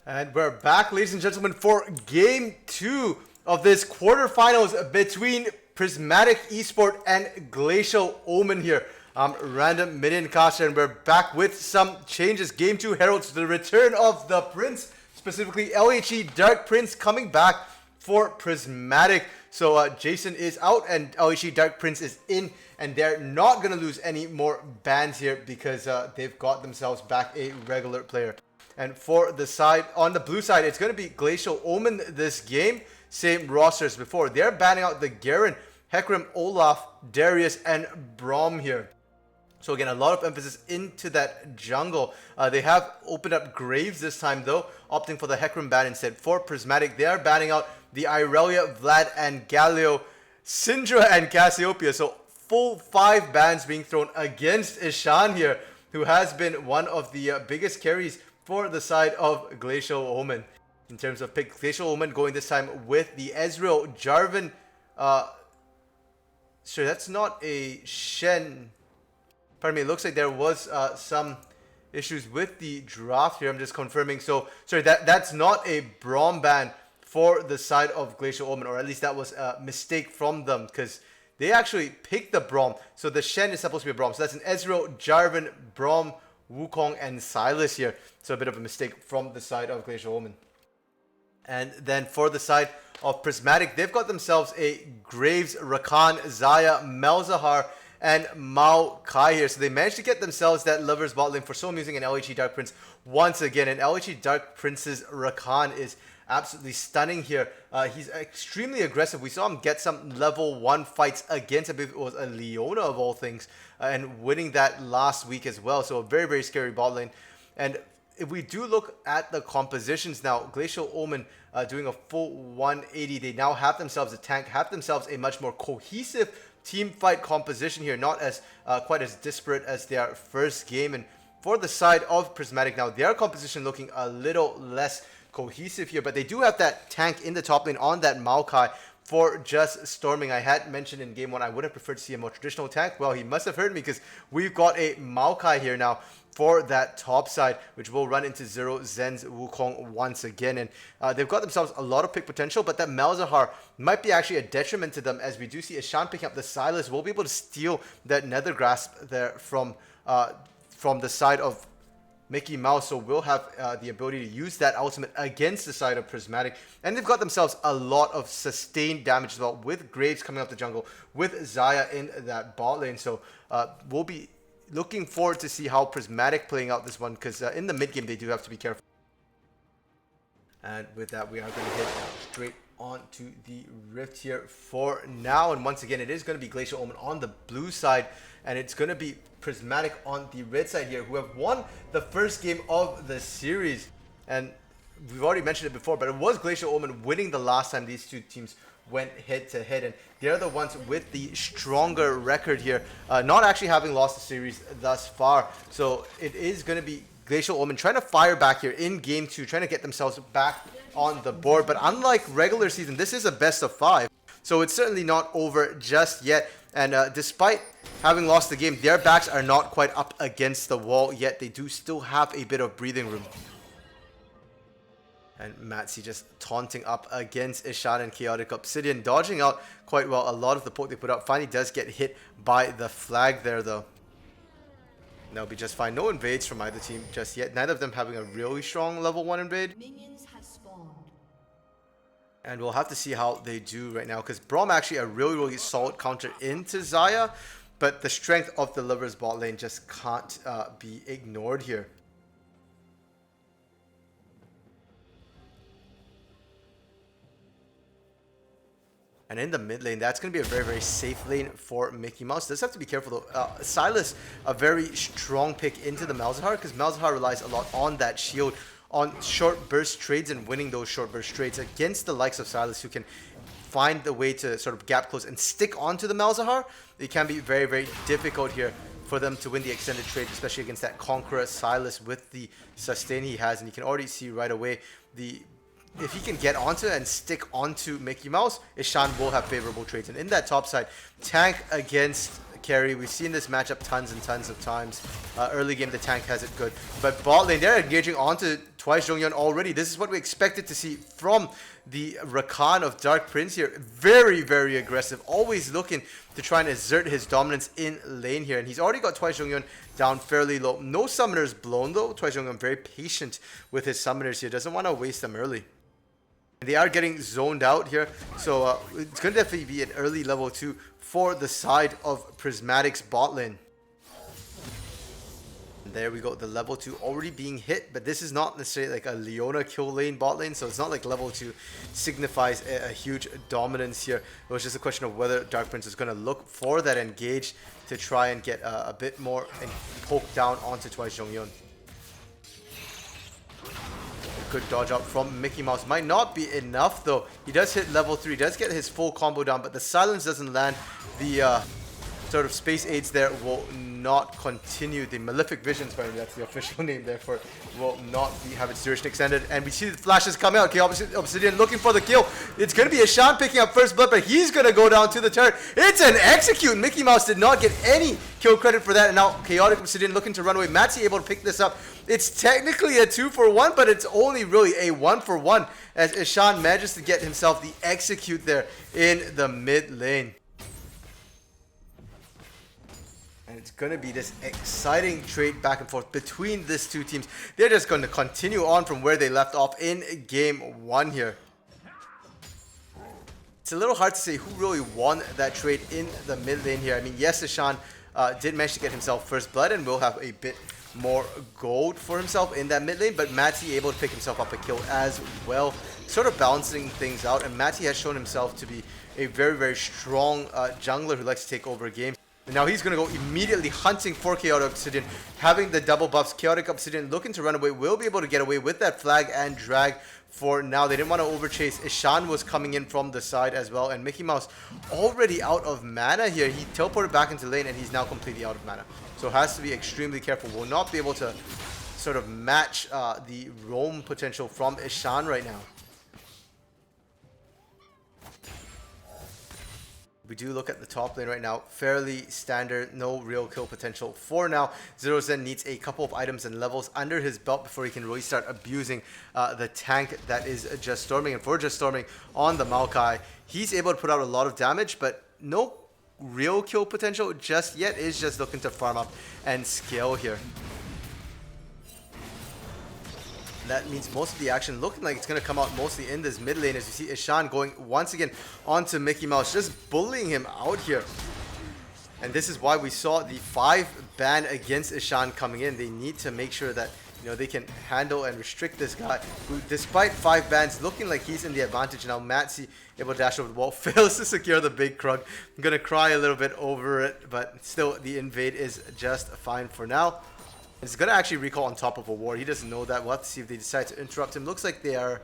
And we're back, ladies and gentlemen, for Game 2 of this quarterfinals between Prismatic Esports and Glacial Omen here. Random Minion Caster, and we're back with some changes. Game 2 heralds the return of the Prince, specifically LHE Dark Prince coming back for Prismatic. So Jason is out and LHE Dark Prince is in, and they're not going to lose any more bans here because they've got themselves back a regular player. And for the side, on the blue side, it's going to be Glacial Omen this game. Same roster as before. They're banning out the Garen, Hecarim, Olaf, Darius, and Braum here. So again, a lot of emphasis into that jungle. They have opened up Graves this time though, opting for the Hecarim ban instead. For Prismatic, they are banning out the Irelia, Vlad, and Galio, Syndra, and Cassiopeia. So full 5 bans being thrown against Ishan here, who has been one of the biggest carries for the side of Glacial Omen. In terms of pick, Glacial Omen going this time with the Ezreal, Jarvan. Sure, that's not a Shen. Pardon me, it looks like there was some issues with the draft here. I'm just confirming. So, sorry, that's not a Braum ban for the side of Glacial Omen, or at least that was a mistake from them because they actually picked the Braum. So the Shen is supposed to be a Braum. So that's an Ezreal, Jarvan, Braum, Wukong, and Silas here. So a bit of a mistake from the side of Glacial Omen. And then for the side of Prismatic, they've got themselves a Graves, Rakan, Zaya, Malzahar, and Mao Kai here. So they managed to get themselves that Lovers bot lane for Soul using an LHE Dark Prince once again. And LHE Dark Prince's Rakan is absolutely stunning here. He's extremely aggressive. We saw him get some level 1 fights against, I believe it was a Leona of all things, and winning that last week as well. So a very, very scary bot lane. And if we do look at the compositions now, Glacial Omen doing a full 180. They now have themselves a tank, have themselves a much more cohesive team fight composition here, not as quite as disparate as their first game. And for the side of Prismatic now, their composition looking a little less cohesive here, but they do have that tank in the top lane on that Maokai for just storming. I had mentioned in game 1 I would have preferred to see a more traditional tank. Well, he must have heard me because we've got a Maokai here now for that top side, which will run into Zero Zen's Wukong once again. And they've got themselves a lot of pick potential, but that Malzahar might be actually a detriment to them, as we do see Ishan picking up the Silas. Will be able to steal that Nether Grasp there from the side of Mickey Mouse, so we'll have the ability to use that ultimate against the side of Prismatic. And they've got themselves a lot of sustained damage as well, with Graves coming up the jungle, with Zaya in that bot lane. So we'll be looking forward to see how Prismatic playing out this one, because in the mid game they do have to be careful. And with that, we are going to hit straight onto the Rift here for now. And once again, it is going to be Glacial Omen on the blue side, and it's going to be Prismatic on the red side here, who have won the first game of the series. And we've already mentioned it before, but it was Glacial Omen winning the last time these two teams went head to head, and they're the ones with the stronger record here, not actually having lost the series thus far. So it is going to be Glacial Omen trying to fire back here in game 2, trying to get themselves back on the board. But unlike regular season, this is a best of 5, so it's certainly not over just yet. And despite having lost the game, their backs are not quite up against the wall yet. They do still have a bit of breathing room. And Matsy just taunting up against Ishan and Chaotic Obsidian, dodging out quite well. A lot of the poke they put out finally does get hit by the flag there though. That'll be just fine. No invades from either team just yet. Neither of them having a really strong level 1 invade. Minions have spawned. And we'll have to see how they do right now, because Braum actually a really, really solid counter into Zaya, but the strength of the Livers bot lane just can't be ignored here. And in the mid lane, that's going to be a very, very safe lane for Mickey Mouse. Does have to be careful though. Silas, a very strong pick into the Malzahar, because Malzahar relies a lot on that shield, on short burst trades and winning those short burst trades against the likes of Silas, who can find the way to sort of gap close and stick onto the Malzahar. It can be very, very difficult here for them to win the extended trade, especially against that Conqueror Silas with the sustain he has. And you can already see right away if he can get onto and stick onto Mickey Mouse, Ishan will have favorable trades. And in that top side, tank against carry. We've seen this matchup tons and tons of times. Early game, the tank has it good. But bot lane, they're engaging onto Twice Zhongyun already. This is what we expected to see from the Rakan of Dark Prince here. Very, very aggressive. Always looking to try and assert his dominance in lane here. And he's already got Twice Zhongyun down fairly low. No summoners blown though. Twice Zhongyun very patient with his summoners here. Doesn't want to waste them early. They are getting zoned out here, so it's going to definitely be an early level 2 for the side of Prismatic's bot lane. And there we go, the level 2 already being hit, but this is not necessarily like a Leona kill lane bot lane, so it's not like level 2 signifies a huge dominance here. It was just a question of whether Dark Prince is going to look for that engage to try and get a bit more and poke down onto Twice Zhongyun. Good dodge out from Mickey Mouse. Might not be enough though. He does hit level 3, does get his full combo down, but the silence doesn't land. The sort of space aids there will not continue. The Malefic Visions, apparently that's the official name there for it, will not have its duration extended. And we see the flashes coming out. Okay, Obsidian looking for the kill. It's going to be Ishan picking up first blood, but he's going to go down to the turret. It's an execute. Mickey Mouse did not get any kill credit for that. And now Chaotic Obsidian looking to run away. Matty able to pick this up. It's technically a 2-for-1, but it's only really a 1-for-1 as Ishan manages to get himself the execute there in the mid lane. And it's going to be this exciting trade back and forth between these two teams. They're just going to continue on from where they left off in game 1 here. It's a little hard to say who really won that trade in the mid lane here. I mean, yes, Ishan did manage to get himself first blood and will have a bit more gold for himself in that mid lane, but Matty able to pick himself up a kill as well, sort of balancing things out. And Matty has shown himself to be a very, very strong jungler who likes to take over games. And now he's going to go immediately hunting for Chaotic Obsidian, having the double buffs. Chaotic Obsidian looking to run away, will be able to get away with that flag and drag for now. They didn't want to overchase. Ishan was coming in from the side as well, and Mickey Mouse already out of mana here. He teleported back into lane and he's now completely out of mana. So has to be extremely careful. Will not be able to sort of match the roam potential from Ishan right now. We do look at the top lane right now. Fairly standard, no real kill potential for now. Zero Zen needs a couple of items and levels under his belt before he can really start abusing the tank that is Just Storming. And for Just Storming on the Maokai, he's able to put out a lot of damage, but no real kill potential just yet. Is just looking to farm up and scale here. That means most of the action looking like it's going to come out mostly in this mid lane as you see Ishan going once again onto Mickey Mouse, just bullying him out here. And this is why we saw the 5 ban against Ishan coming in. They need to make sure that, you know, they can handle and restrict this guy who, despite 5 bans, looking like he's in the advantage. Now Matsy able to dash over the wall, fails to secure the big Krug. I'm going to cry a little bit over it, but still the invade is just fine for now. It's going to actually recall on top of a ward. He doesn't know that. We'll have to see if they decide to interrupt him. Looks like they are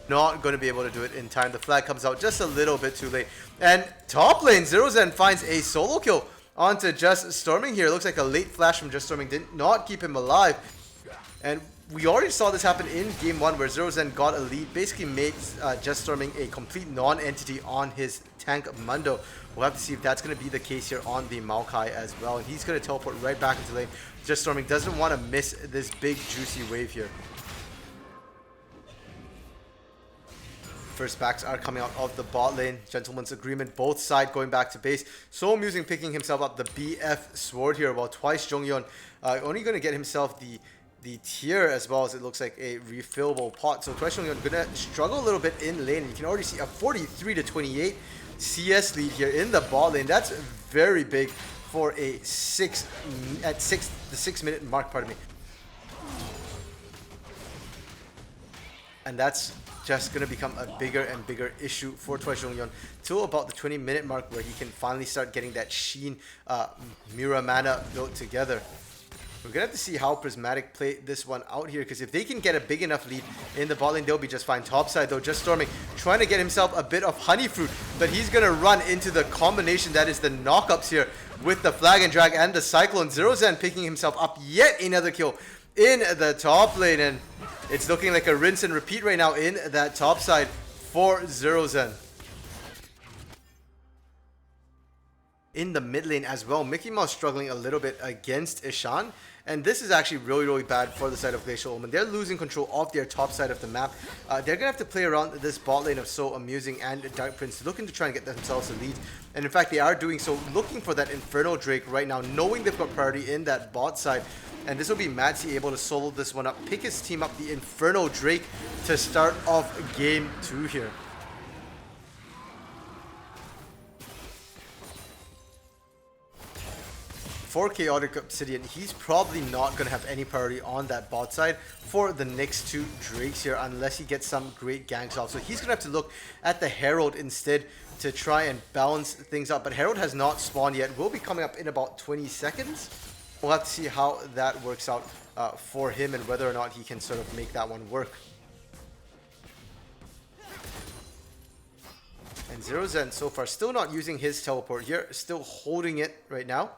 not going to be able to do it in time. The flag comes out just a little bit too late. And top lane, Zero Zen finds a solo kill onto Just Storming here. Looks like a late flash from Just Storming did not keep him alive. And we already saw this happen in game 1 where Zero Zen got a lead. Basically made Just Storming a complete non-entity on his tank Mundo. We'll have to see if that's going to be the case here on the Maokai as well. And he's going to teleport right back into lane. Just Storming doesn't want to miss this big juicy wave here. First backs are coming out of the bot lane. Gentleman's agreement, both sides going back to base. So amusing picking himself up the BF sword here, while Twice Zhongyun only going to get himself the tier as well as it looks like a refillable pot. So Twice Zhongyun going to struggle a little bit in lane. You can already see a 43-28 CS lead here in the bot lane. That's very big for a the 6 minute mark, pardon me. And that's just going to become a bigger and bigger issue for Twice Zhongyun till about the 20-minute mark where he can finally start getting that Sheen Mira mana built together. We're going to have to see how Prismatic play this one out here, because if they can get a big enough lead in the bot lane, they'll be just fine. Topside though, Just Storming trying to get himself a bit of honey fruit, but he's going to run into the combination that is the knockups here with the flag and drag and the cyclone. Zero Zen picking himself up yet another kill in the top lane, and it's looking like a rinse and repeat right now in that top side for Zero Zen. in the mid lane as well. Mickey Mouse struggling a little bit against Ishan. And this is actually really, really bad for the side of Glacial Omen. They're losing control of their top side of the map. They're going to have to play around this bot lane of So Amusing and Dark Prince, looking to try and get themselves a lead. And in fact, they are doing so, looking for that Inferno Drake right now, knowing they've got priority in that bot side. And this will be Matsy able to solo this one up, pick his team up the Inferno Drake to start off game 2 here. For Chaotic Obsidian, he's probably not going to have any priority on that bot side for the next 2 Drakes here unless he gets some great ganks off. So he's going to have to look at the Herald instead to try and balance things up. But Herald has not spawned yet. Will be coming up in about 20 seconds. We'll have to see how that works out for him and whether or not he can sort of make that one work. And Zero Zen so far still not using his teleport here, still holding it right now.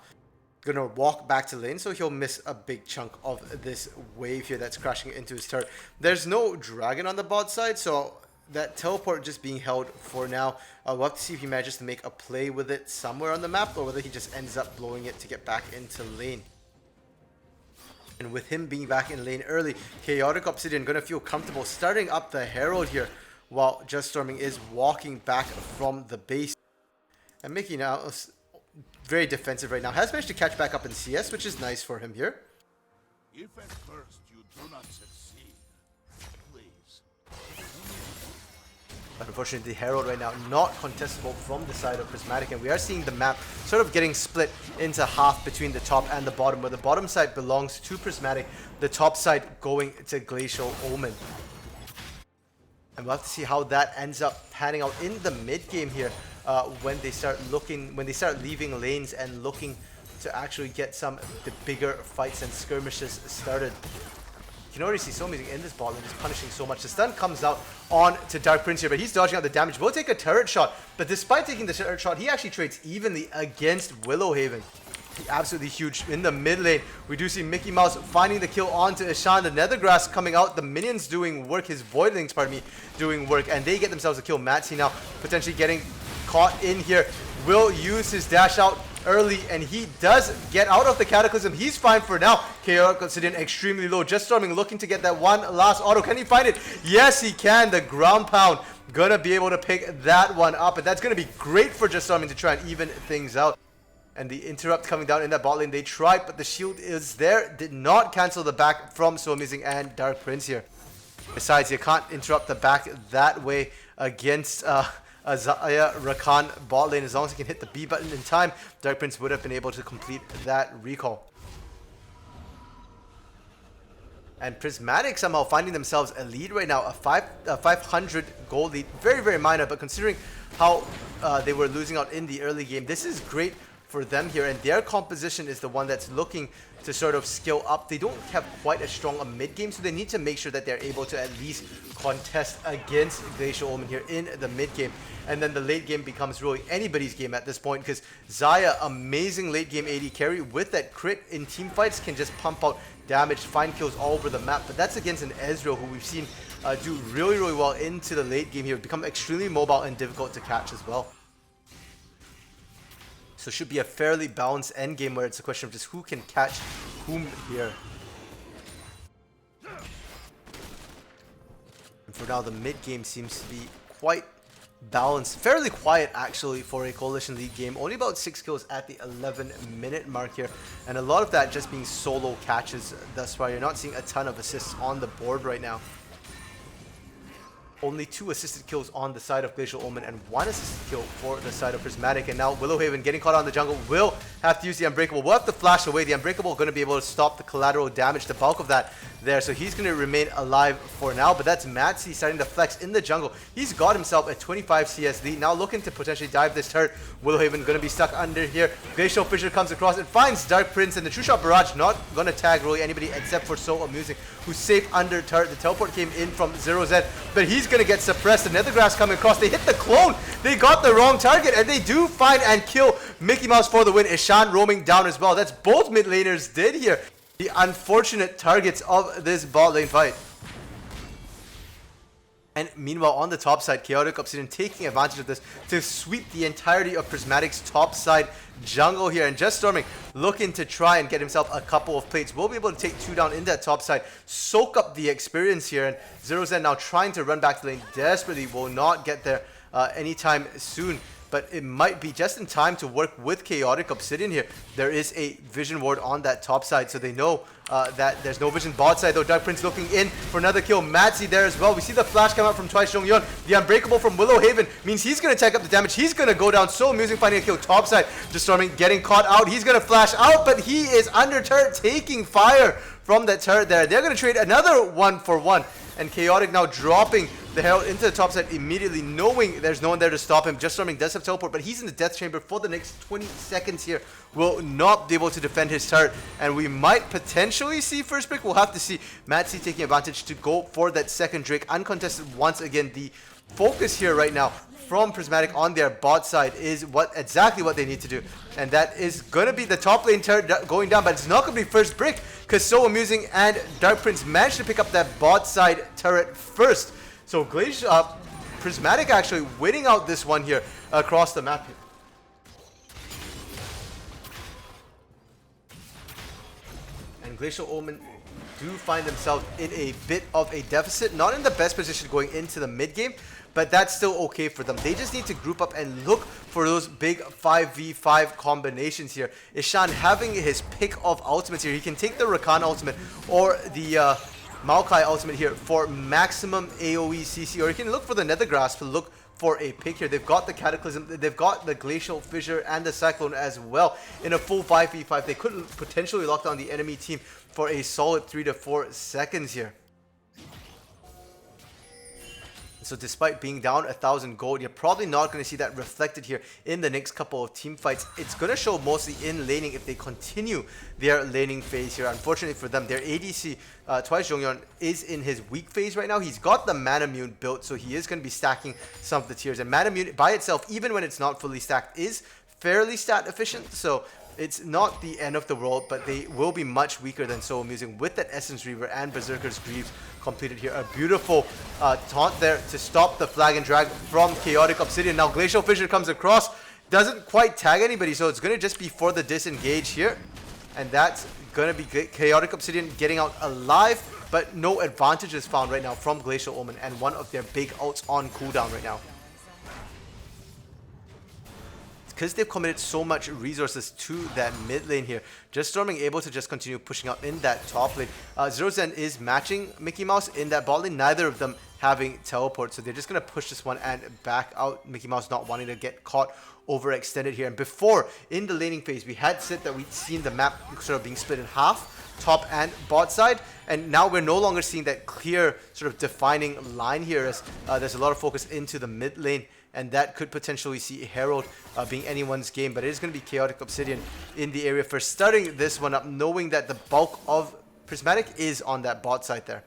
Gonna walk back to lane, so he'll miss a big chunk of this wave here that's crashing into his turret. There's no dragon on the bot side, so that teleport just being held for now. We'll have to see if he manages to make a play with it somewhere on the map, or whether he just ends up blowing it to get back into lane. And with him being back in lane early, Chaotic Obsidian gonna feel comfortable starting up the Herald here, while Just Storming is walking back from the base. And Mickey now very defensive right now. Has managed to catch back up in CS, which is nice for him here. If at first you do not succeed, please. But unfortunately, the Herald right now not contestable from the side of Prismatic, and we are seeing the map sort of getting split into half between the top and the bottom, where the bottom side belongs to Prismatic, the top side going to Glacial Omen. And we'll have to see how that ends up panning out in the mid game here. When they start leaving lanes and looking to actually get some of the bigger fights and skirmishes started. You can already see So Amusing in this bot lane, just punishing so much. The stun comes out on to Dark Prince here, but he's dodging out the damage. Will take a turret shot, but despite taking the turret shot, he actually trades evenly against Willowhaven. Absolutely huge in the mid lane. We do see Mickey Mouse finding the kill onto Ishan. The Nethergrass coming out, the minions doing work, his Voidlings, pardon me, doing work, and they get themselves a kill. Matsy now potentially getting caught in here, will use his dash out early, and he does get out of the Cataclysm. He's fine for now. Chaotic Obsidian extremely low. Just Storming looking to get that one last auto. Can he find it? Yes, he can. The ground pound gonna be able to pick that one up, and that's gonna be great for Just Storming to try and even things out. And the interrupt coming down in that bot lane, they tried, but the shield is there. Did not cancel the back from So Amusing and Dark Prince here. Besides, you can't interrupt the back that way against Zaya Rakan bot lane. As long as he can hit the B button in time, Dark Prince would have been able to complete that recall. And Prismatic somehow finding themselves a lead right now, a 500 gold lead. Very, very minor, but considering how they were losing out in the early game, this is great for them here. And their composition is the one that's looking to sort of skill up. They don't have quite as strong a mid game, so they need to make sure that they're able to at least contest against Glacial Omen here in the mid game. And then the late game becomes really anybody's game at this point, because Zaya, amazing late game AD carry with that crit in team fights, can just pump out damage, find kills all over the map. But that's against an Ezreal who we've seen do really, really well into the late game here, become extremely mobile and difficult to catch as well. So should be a fairly balanced end game where it's a question of just who can catch whom here. And for now, the mid game seems to be quite balanced, fairly quiet actually for a Coalition League game. Only about 6 kills at the 11-minute mark here, and a lot of that just being solo catches thus far. You're not seeing a ton of assists on the board right now. Only 2 assisted kills on the side of Glacial Omen and 1 assisted kill for the side of Prismatic. And now Willowhaven getting caught on the jungle will have to use the Unbreakable. We'll have to flash away. The Unbreakable going to be able to stop the collateral damage, the bulk of that there. So he's going to remain alive for now. But that's Matsy starting to flex in the jungle. He's got himself a 25 CS lead. Now looking to potentially dive this turret. Willowhaven going to be stuck under here. Glacial Fissure comes across and finds Dark Prince. And the True Shot Barrage not going to tag really anybody except for So Amusing, who's safe under turret. The teleport came in from 0Z, but he's going to get suppressed. The Nethergrass coming across. They hit the clone. They got the wrong target, and they do find and kill Mickey Mouse for the win. Ishan roaming down as well. That's both mid laners did here. The unfortunate targets of this bot lane fight. And meanwhile, on the top side, Chaotic Obsidian taking advantage of this to sweep the entirety of Prismatic's top side jungle here. And Just Storming looking to try and get himself a couple of plates. Will be able to take 2 down in that top side, soak up the experience here. And Zero Zen now trying to run back to lane desperately, will not get there anytime soon. But it might be just in time to work with Chaotic Obsidian here. There is a vision ward on that top side, so they know that there's no vision bot side, though. Dark Prince looking in for another kill. Matsy there as well. We see the flash come out from Twice Jonghyun. The Unbreakable from Willow Haven means he's going to take up the damage. He's going to go down. So amusing finding a kill top side. Just Storming getting caught out. He's going to flash out, but he is under turret, taking fire from that turret there. They're going to trade another 1-for-1. And Chaotic now dropping the Herald into the top side immediately, knowing there's no one there to stop him. Just Storming does have teleport, but he's in the death chamber for the next 20 seconds here. Will not be able to defend his turret, and we might potentially see first pick. We'll have to see. Matsy taking advantage to go for that second Drake. Uncontested once again. The focus here right now from Prismatic on their bot side is exactly what they need to do. And that is going to be the top lane turret going down, but it's not going to be first brick, because So Amusing and Dark Prince managed to pick up that bot side turret first. So Glacial, Prismatic actually winning out this one here across the map here. And Glacial Omen do find themselves in a bit of a deficit. Not in the best position going into the mid game, but that's still okay for them. They just need to group up and look for those big 5v5 combinations here. Ishan having his pick of ultimates here. He can take the Rakan ultimate or the Maokai ultimate here for maximum AoE CC, or he can look for the Nether Grasp to look for a pick here. They've got the Cataclysm, they've got the Glacial Fissure and the Cyclone as well. In a full 5v5, they could potentially lock down the enemy team for a solid 3 to 4 seconds here. So despite being down 1,000 gold, you're probably not going to see that reflected here in the next couple of team fights. It's going to show mostly in laning if they continue their laning phase here. Unfortunately for them, their ADC, Twice Jonghyun, is in his weak phase right now. He's got the Manamune built, so he is going to be stacking some of the tiers. And Manamune by itself, even when it's not fully stacked, is fairly stat efficient. So it's not the end of the world, but they will be much weaker than So Amusing with that Essence Reaver and Berserker's Greaves completed here. A beautiful taunt there to stop the flag and drag from Chaotic Obsidian. Now Glacial Fissure comes across, doesn't quite tag anybody, so it's going to just be for the disengage here. And that's going to be Chaotic Obsidian getting out alive, but no advantage is found right now from Glacial Omen and one of their big ults on cooldown right now. Because they've committed so much resources to that mid lane here, Just Storming able to just continue pushing out in that top lane. Zero Zen is matching Mickey Mouse in that bot lane, neither of them having teleport, so they're just going to push this one and back out. Mickey Mouse not wanting to get caught overextended here. And before, in the laning phase, we had said that we'd seen the map sort of being split in half, top and bot side, and now we're no longer seeing that clear sort of defining line here, as there's a lot of focus into the mid lane. And that could potentially see Herald being anyone's game. But it is going to be Chaotic Obsidian in the area for starting this one up, knowing that the bulk of Prismatic is on that bot side there.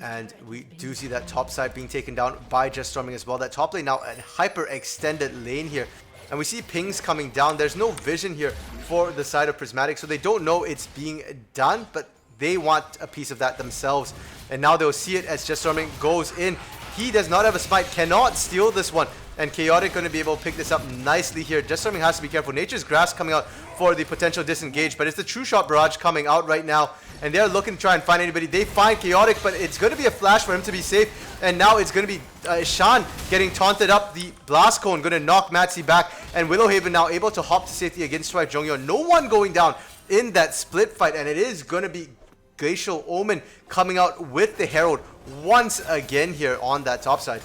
And we do see that top side being taken down by Just Storming as well. That top lane now a hyper extended lane here. And we see pings coming down. There's no vision here for the side of Prismatic, so they don't know it's being done, but they want a piece of that themselves. And now they'll see it as Just Storming goes in. He does not have a smite, cannot steal this one. And Chaotic going to be able to pick this up nicely here. Just Storming has to be careful. Nature's Grasp coming out for the potential disengage, but it's the True Shot Barrage coming out right now. And they're looking to try and find anybody. They find Chaotic, but it's going to be a flash for him to be safe. And now it's going to be Shan getting taunted up. The Blast Cone going to knock Matsy back. And Willowhaven now able to hop to safety against Twice Jonghyun. No one going down in that split fight, and it is going to be Glacial Omen coming out with the Herald once again here on that top side.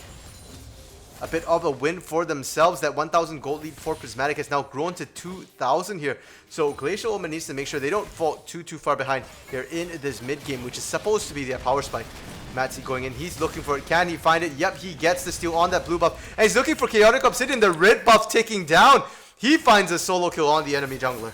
A bit of a win for themselves. That 1,000 gold lead for Prismatic has now grown to 2,000 here. So Glacial Omen needs to make sure they don't fall too far behind here in this mid game, which is supposed to be their power spike. Matsy going in, he's looking for it. Can he find it? Yep, he gets the steal on that blue buff. And he's looking for Chaotic Obsidian, the red buff ticking down. He finds a solo kill on the enemy jungler.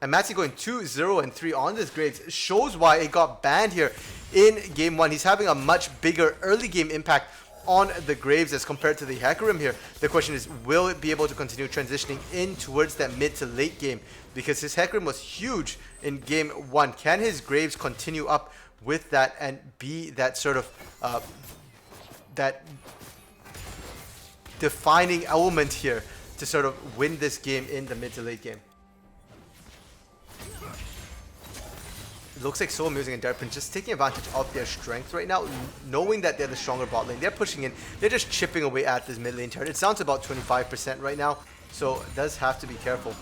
And Matsy going 2-0-3 on this Graves shows why it got banned here in game 1. He's having a much bigger early game impact on the Graves as compared to the Hecarim here. The question is, will it be able to continue transitioning in towards that mid to late game? Because his Hecarim was huge in game 1. Can his Graves continue up with that and be that sort of that defining element here to sort of win this game in the mid to late game. It looks like Soul Music and Darpin just taking advantage of their strength right now, knowing that they're the stronger bot lane. They're pushing in, they're just chipping away at this mid lane turret. It's down to about 25% right now, so it does have to be careful.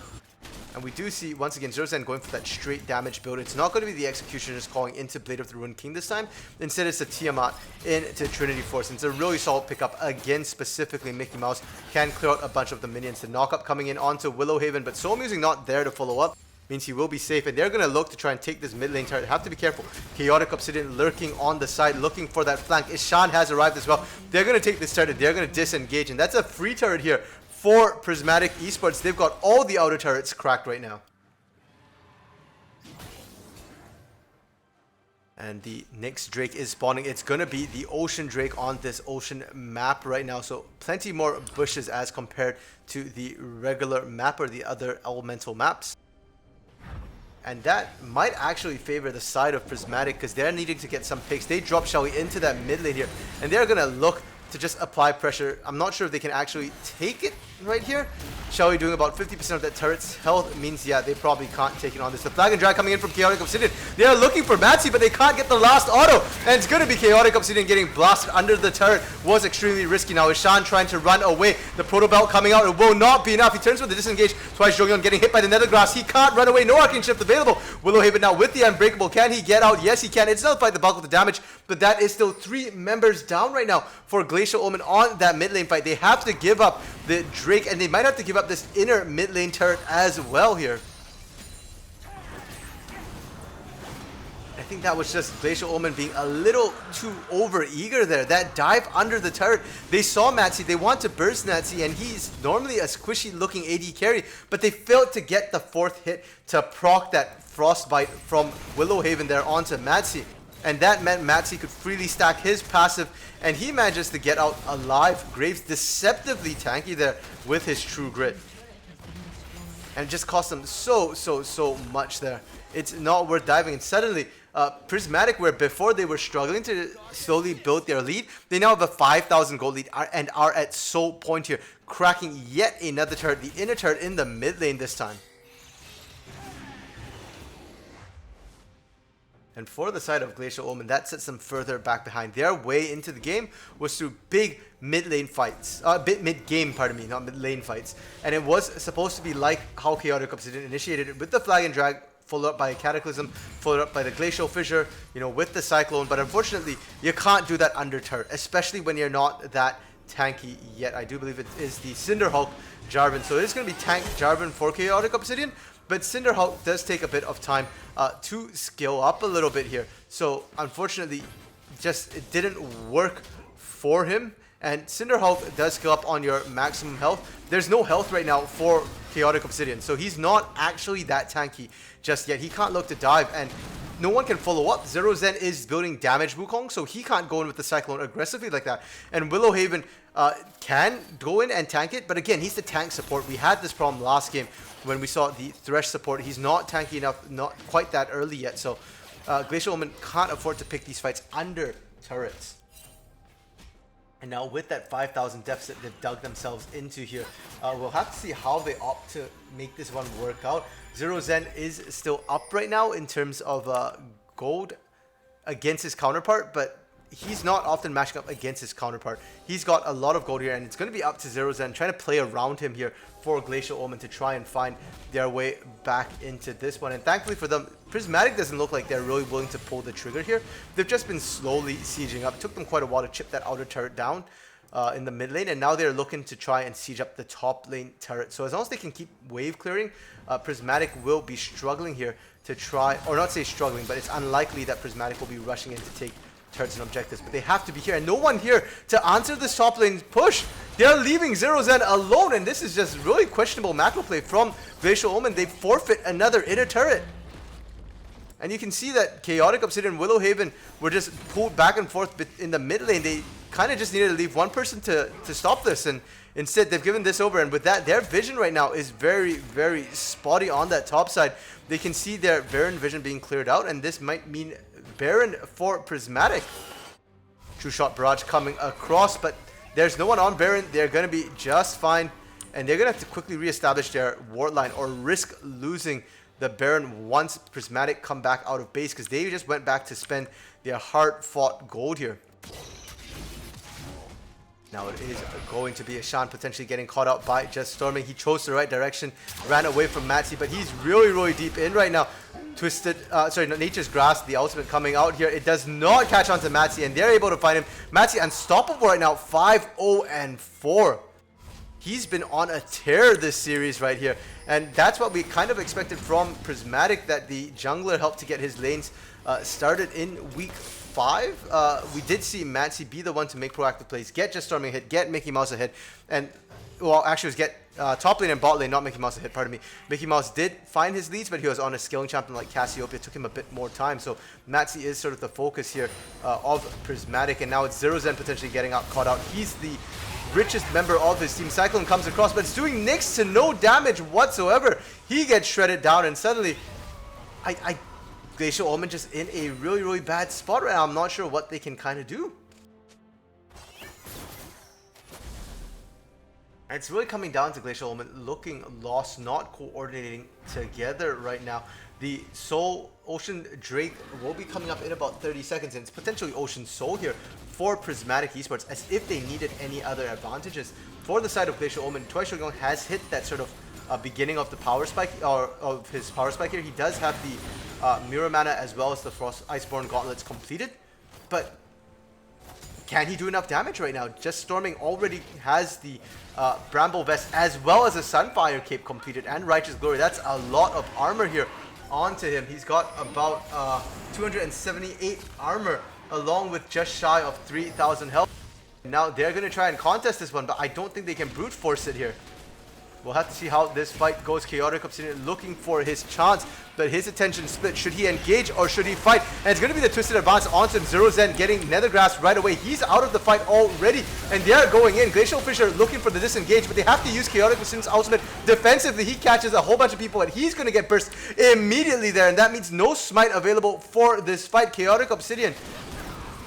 And we do see, once again, Zero Zen going for that straight damage build. It's not going to be the Executioners calling into Blade of the Ruined King this time. Instead, it's a Tiamat into Trinity Force. And it's a really solid pickup. Again, specifically, Mickey Mouse can clear out a bunch of the minions. The knockup coming in onto Willowhaven, but Soul Music not there to follow up. Means he will be safe, and they're going to look to try and take this mid lane turret. Have to be careful. Chaotic Obsidian lurking on the side, looking for that flank. Ishan has arrived as well. They're going to take this turret. They're going to disengage, and that's a free turret here for Prismatic Esports. They've got all the outer turrets cracked right now. And the next Drake is spawning. It's going to be the Ocean Drake on this Ocean map right now. So plenty more bushes as compared to the regular map or the other elemental maps. And that might actually favor the side of Prismatic because they're needing to get some picks. They drop Shelly into that mid lane here. And they're going to look to just apply pressure. I'm not sure if they can actually take it right here. Shelly doing about 50% of that turret's health means, yeah, they probably can't take it on this. The Flag and Drag coming in from Chaotic Obsidian. They are looking for Matsy, but they can't get the last auto. And it's going to be Chaotic Obsidian getting blasted under the turret. Was extremely risky. Now Ishan trying to run away. The Proto Belt coming out. It will not be enough. He turns for the disengage. Twice Jonghyun getting hit by the Nethergrass. He can't run away. No Arcane Shift available. Willowhaven now with the Unbreakable. Can he get out? Yes, he can. It's nullified the bulk of the damage, but that is still 3 members down right now for Glacial Omen on that mid lane fight. They have to give up the Drake, and they might have to give up this inner mid lane turret as well here. I think that was just Glacial Omen being a little too over eager there. That dive under the turret. They saw Matsy. They want to burst Matsy, and he's normally a squishy looking AD carry, but they failed to get the 4th hit to proc that Frostbite from Willowhaven there onto Matsy. And that meant Matsy could freely stack his passive, and he manages to get out alive. Graves deceptively tanky there with his True Grit. And it just cost them so much there. It's not worth diving. And suddenly, Prismatic, where before they were struggling to slowly build their lead, they now have a 5,000 gold lead and are at soul point here, cracking yet another turret, the inner turret in the mid lane this time. And for the side of Glacial Omen, that sets them further back behind. Their way into the game was through big mid-lane fights. Mid-game, pardon me, not mid-lane fights. And it was supposed to be like how Chaotic Obsidian initiated it with the Flag and Drag, followed up by a Cataclysm, followed up by the Glacial Fissure, you know, with the Cyclone. But unfortunately, you can't do that under turret, especially when you're not that tanky yet. I do believe it is the Cinderhulk Jarvan. So it is going to be tank Jarvan for Chaotic Obsidian. But Cinderhulk does take a bit of time to scale up a little bit here. So unfortunately, just it didn't work for him. And Cinderhulk does scale up on your maximum health. There's no health right now for Chaotic Obsidian. So he's not actually that tanky just yet. He can't look to dive, and no one can follow up. Zero Zen is building damage Wukong, so he can't go in with the Cyclone aggressively like that. And Willowhaven can go in and tank it, but again, he's the tank support. We had this problem last game when we saw the Thresh support. He's not tanky enough, not quite that early yet, so Glacial Omen can't afford to pick these fights under turrets. And now with that 5,000 deficit they've dug themselves into here, we'll have to see how they opt to make this one work out. Zero Zen is still up right now in terms of gold against his counterpart, but he's not often matching up against his counterpart. He's got a lot of gold here, and it's going to be up to Zero Zen trying to play around him here for Glacial Omen to try and find their way back into this one. And thankfully for them, Prismatic doesn't look like they're really willing to pull the trigger here. They've just been slowly sieging up. It took them quite a while to chip that outer turret down in the mid lane, and now they're looking to try and siege up the top lane turret. So as long as they can keep wave clearing, Prismatic will be struggling here to try, or not say struggling, but it's unlikely that Prismatic will be rushing in to take turrets and objectives, but they have to be here, and no one here to answer this top lane push. They're leaving Zero Zen alone, and this is just really questionable macro play from Glacial Omen. They forfeit another inner turret. And you can see that Chaotic Obsidian and Willowhaven were just pulled back and forth in the mid lane. They kind of just needed to leave one person to stop this, and instead they've given this over. And with that, their vision right now is very spotty on that top side. They can see their Baron vision being cleared out, and this might mean Baron for Prismatic. True Shot Barrage coming across, but There's no one on Baron. They're going to be just fine. And they're going to have to quickly reestablish their ward line or risk losing the Baron once Prismatic come back out of base, because they just went back to spend their hard-fought gold here. Now it is going to be Ishan potentially getting caught out by Just Storming. He chose the right direction, ran away from Matsi, but he's really deep in right now. Nature's Grasp, the ultimate coming out here. It does not catch on to Matsi, and they're able to find him. Matsi unstoppable right now, 5-0-4. He's been on a tear this series right here, and that's what we kind of expected from Prismatic, that the jungler helped to get his lanes started in week 5. We did see Matsi be the one to make proactive plays, get Just Storming a hit, get Mickey Mouse a hit, and well, actually it was get top lane and bot lane, not Mickey Mouse a hit, pardon me. Mickey Mouse did find his leads, but he was on a scaling champion like Cassiopeia. It took him a bit more time, so Matsi is sort of the focus here of Prismatic, and now it's Zero Zen potentially getting caught out. He's the richest member of his team. Cyclone comes across, but it's doing next to no damage whatsoever. He gets shredded down, and suddenly Glacial Omen just in a really bad spot right now. I'm not sure what they can kind of do. And it's really coming down to Glacial Omen looking lost, not coordinating together right now. The Soul Ocean Drake will be coming up in about 30 seconds, and it's potentially Ocean Soul here for Prismatic Esports, as if they needed any other advantages. For the side of Glacial Omen, Twice Shogun has hit that sort of beginning of the power spike, or of his power spike here. He does have the Mirror Mana as well as the Frost Iceborne Gauntlets completed, but can he do enough damage right now? Just Storming already has the Bramble Vest as well as a Sunfire Cape completed, and Righteous Glory. That's a lot of armor here onto him. He's got about 278 armor, along with just shy of 3,000 health. Now they're going to try and contest this one, but I don't think they can brute force it here. We'll have to see how this fight goes. Chaotic Obsidian looking for his chance, but his attention split. Should he engage or should he fight? And it's going to be the Twisted Advance onto Zero Zen, getting Nethergrass right away. He's out of the fight already, and they're going in. Glacial Fisher looking for the disengage, but they have to use Chaotic Obsidian's ultimate defensively. He catches a whole bunch of people, and he's going to get burst immediately there, and that means no smite available for this fight. Chaotic Obsidian,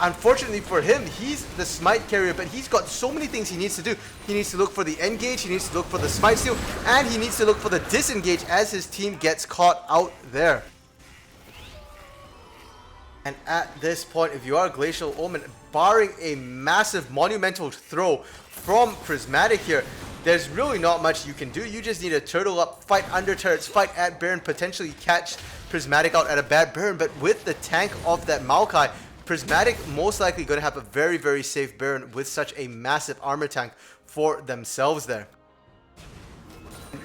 unfortunately for him, he's the smite carrier, but he's got so many things he needs to do. He needs to look for the engage, he needs to look for the smite steal, and he needs to look for the disengage as his team gets caught out there. And at this point, if you are Glacial Omen, barring a massive monumental throw from Prismatic here, there's really not much you can do. You just need to turtle up, fight under turrets, fight at Baron, potentially catch Prismatic out at a bad Baron, but with the tank of that Maokai, Prismatic most likely going to have a very safe Baron with such a massive armor tank for themselves there.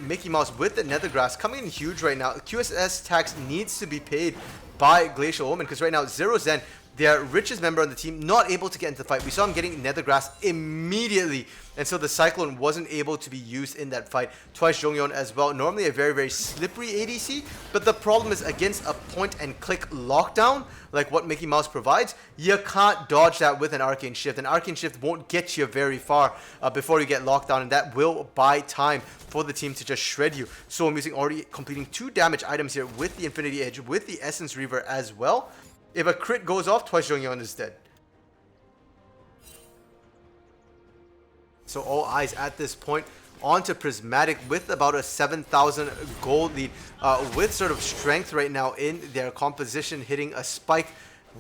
Mickey Mouse with the Nethergrass coming in huge right now. QSS tax needs to be paid by Glacial Omen, because right now Zero Zen, their richest member on the team, not able to get into the fight. We saw him getting Nethergrass immediately, and so the Cyclone wasn't able to be used in that fight. Twice Jonghyun as well, normally a very slippery ADC, but the problem is against a point and click lockdown like what Mickey Mouse provides, you can't dodge that with an Arcane Shift. An Arcane Shift won't get you very far before you get locked down, and that will buy time for the team to just shred you. So I'm using already completing 2 damage items here with the Infinity Edge, with the Essence Reaver as well. If a crit goes off, Twice Jonghyun is dead. So all eyes at this point onto Prismatic with about a 7,000 gold lead, with sort of strength right now in their composition, hitting a spike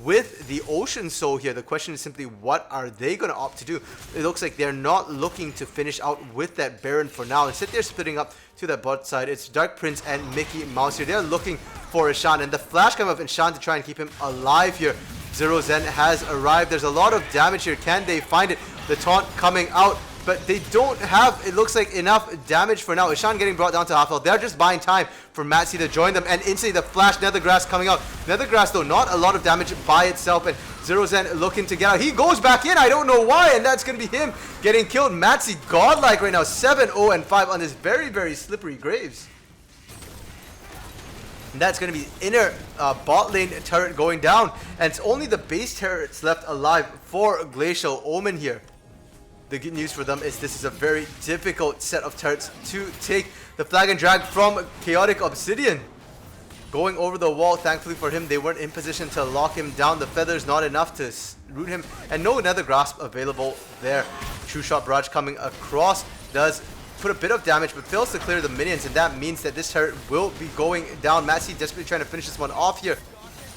with the Ocean Soul here. The question is simply, what are they going to opt to do? It looks like they're not looking to finish out with that Baron for now. Instead, they're splitting up to that bot side. It's Dark Prince and Mickey Mouse here. They're looking for Ishan, and the flash coming of Ishan to try and keep him alive here. Zero Zen has arrived. There's a lot of damage here. Can they find it? The taunt coming out, but they don't have, it looks like, enough damage for now. Ishan getting brought down to half health. They're just buying time for Matsi to join them, and instantly the flash Nethergrass coming out. Nethergrass, though, not a lot of damage by itself, and Zero Zen looking to get out. He goes back in, I don't know why, and that's going to be him getting killed. Matsi godlike right now, 7-0-5 on this very slippery Graves. And that's going to be inner bot lane turret going down, and it's only the base turrets left alive for Glacial Omen here. The good news for them is this is a very difficult set of turrets to take. The flag and drag from Chaotic Obsidian going over the wall. Thankfully for him, they weren't in position to lock him down. The feathers not enough to root him, and no another grasp available there. True Shot Barrage coming across does put a bit of damage, but fails to clear the minions, and that means that this turret will be going down. Matsy desperately trying to finish this one off here.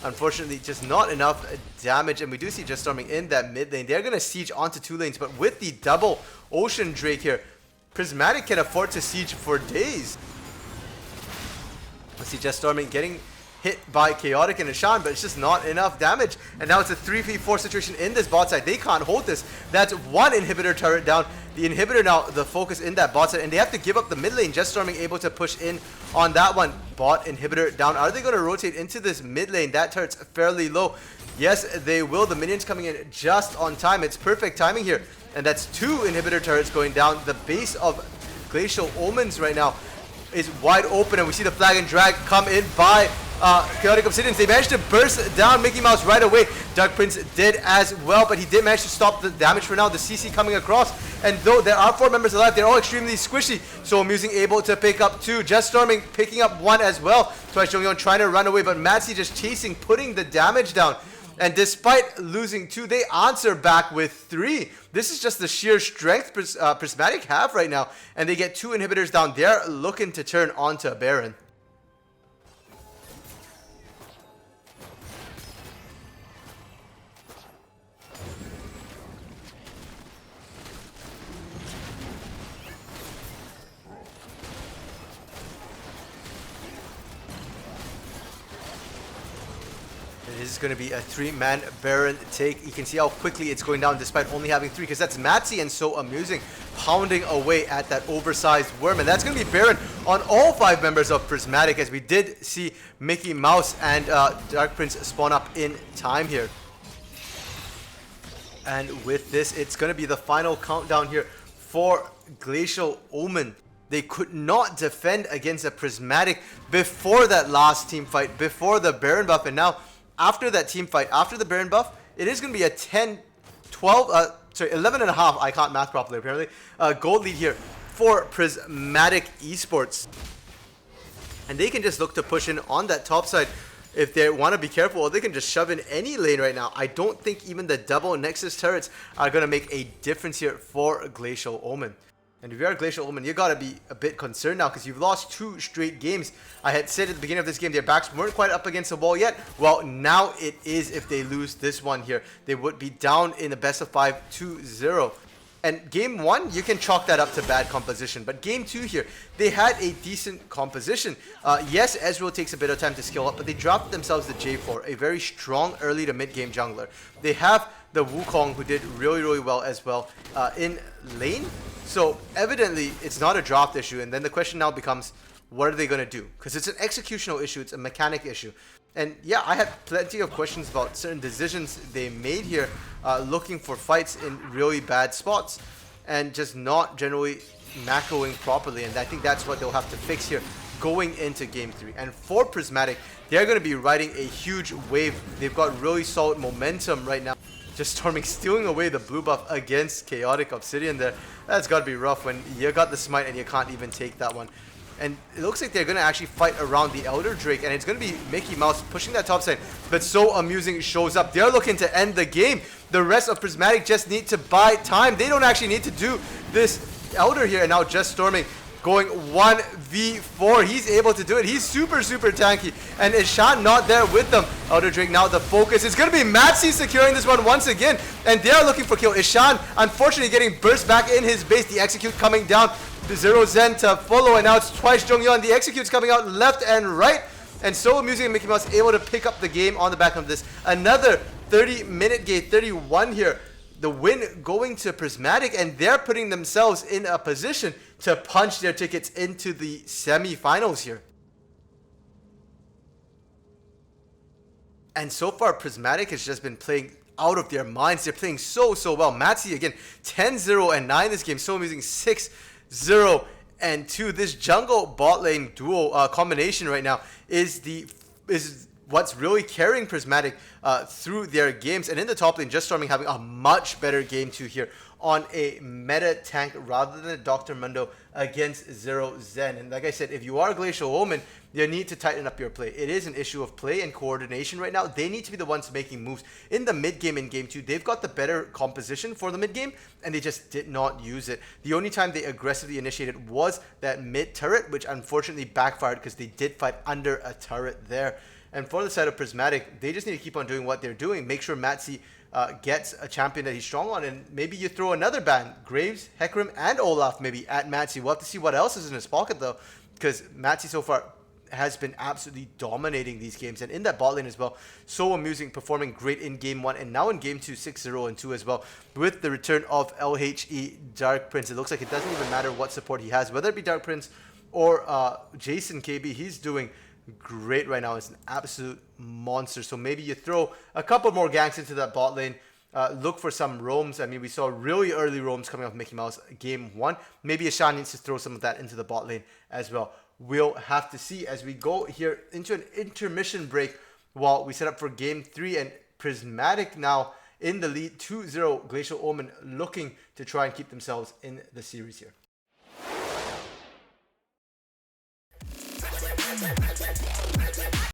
Unfortunately, just not enough damage, and we do see Just Storming in that mid lane. They're going to siege onto 2 lanes, but with the double Ocean Drake here, Prismatic can afford to siege for days. Let's see Just Storming getting hit by Chaotic and Ishan, but it's just not enough damage. And now it's a 3v4 situation in this bot side. They can't hold this. That's one inhibitor turret down. The inhibitor now the focus in that bot side, and they have to give up the mid lane. Just Storming able to push in on that one. Bot inhibitor down. Are they going to rotate into this mid lane? That turret's fairly low. Yes, they will. The minions coming in just on time. It's perfect timing here. And that's 2 inhibitor turrets going down. The base of Glacial Omens right now is wide open, and we see the flag and drag come in by Chaotic Obsidians. They managed to burst down Mickey Mouse right away. Dark Prince did as well, but he did manage to stop the damage for now. The CC coming across, and though there are 4 members alive, they're all extremely squishy. So Amusing able to pick up 2. Just Storming picking up 1 as well. Twice Jonghyun trying to run away, but Matsy just chasing, putting the damage down. And despite losing 2, they answer back with 3. This is just the sheer strength Prismatic have right now. And they get 2 inhibitors down. They're looking to turn onto Baron. This is going to be a 3-man Baron take. You can see how quickly it's going down despite only having 3, because that's Matsy and So Amusing pounding away at that oversized worm. And that's going to be Baron on all 5 members of Prismatic, as we did see Mickey Mouse and Dark Prince spawn up in time here. And with this, it's going to be the final countdown here for Glacial Omen. They could not defend against a Prismatic before that last team fight, before the Baron buff, and now after that team fight, after the Baron buff, it is going to be a 11 and a half, I can't math properly apparently, gold lead here for Prismatic Esports. And they can just look to push in on that top side if they want to be careful, or they can just shove in any lane right now. I don't think even the double Nexus turrets are going to make a difference here for Glacial Omen. And if you are Glacial Omen, you gotta be a bit concerned now, because you've lost 2 straight games. I had said at the beginning of this game their backs weren't quite up against the wall yet. Well, now it is. If they lose this one here, they would be down in the best of 5 2-0. And game 1, you can chalk that up to bad composition. But game 2 here, they had a decent composition. Yes, Ezreal takes a bit of time to skill up, but they dropped themselves the J4, a very strong early to mid game jungler. They have the Wukong, who did really well as well in lane. So evidently, it's not a dropped issue. And then the question now becomes, what are they going to do? Because it's an executional issue. It's a mechanic issue. And yeah, I had plenty of questions about certain decisions they made here, looking for fights in really bad spots and just not generally macroing properly. And I think that's what they'll have to fix here going into game 3. And for Prismatic, they're going to be riding a huge wave. They've got really solid momentum right now. Just Storming, stealing away the blue buff against Chaotic Obsidian there. That's got to be rough when you got the smite and you can't even take that one. And it looks like they're going to actually fight around the Elder Drake, and it's going to be Mickey Mouse pushing that top side. But So Amusing shows up. They're looking to end the game. The rest of Prismatic just need to buy time. They don't actually need to do this Elder here. And now Just Storming going 1v4. He's able to do it. He's super tanky. And Ishan not there with them. Elder Drake now the focus. It's going to be Matsy securing this one once again. And they are looking for kill. Ishan unfortunately getting burst back in his base. The execute coming down. The 0 Zen to follow. And now it's twice Jonghyun. The execute's coming out left and right. And So Amusing and Mickey Mouse able to pick up the game on the back of this. Another 30-minute game. 31 here. The win going to Prismatic, and they're putting themselves in a position to punch their tickets into the semi-finals here. And so far, Prismatic has just been playing out of their minds. They're playing so well. Matsy again, 10-0 and 9 this game. So Amusing 6-0 and 2. This jungle bot lane duo combination right now is what's really carrying Prismatic through their games. And in the top lane, Just Storming having a much better game 2 here on a meta tank rather than a Dr. Mundo against Zero Zen. And like I said, if you are Glacial Omen, you need to tighten up your play. It is an issue of play and coordination right now. They need to be the ones making moves. In the mid game in game 2, they've got the better composition for the mid game, and they just did not use it. The only time they aggressively initiated was that mid turret, which unfortunately backfired because they did fight under a turret there. And for the side of Prismatic, they just need to keep on doing what they're doing. Make sure Matsi gets a champion that he's strong on, and maybe you throw another ban, Graves, Hecarim, and Olaf maybe at Matsi. We'll have to see what else is in his pocket though, because Matsi so far has been absolutely dominating these games, and in that bot lane as well, so amusing, performing great in game 1 and now in game 2, 6-0 and 2 as well, with the return of LHE Dark Prince. It looks like it doesn't even matter what support he has, whether it be Dark Prince or Jason KB, he's doing great right now. It's an absolute monster. So maybe you throw a couple more ganks into that bot lane. Look for some roams. I mean, we saw really early roams coming off Mickey Mouse game 1. Maybe Ashan needs to throw some of that into the bot lane as well. We'll have to see as we go here into an intermission break while we set up for game 3. And Prismatic now in the lead, 2-0. Glacial Omen looking to try and keep themselves in the series here.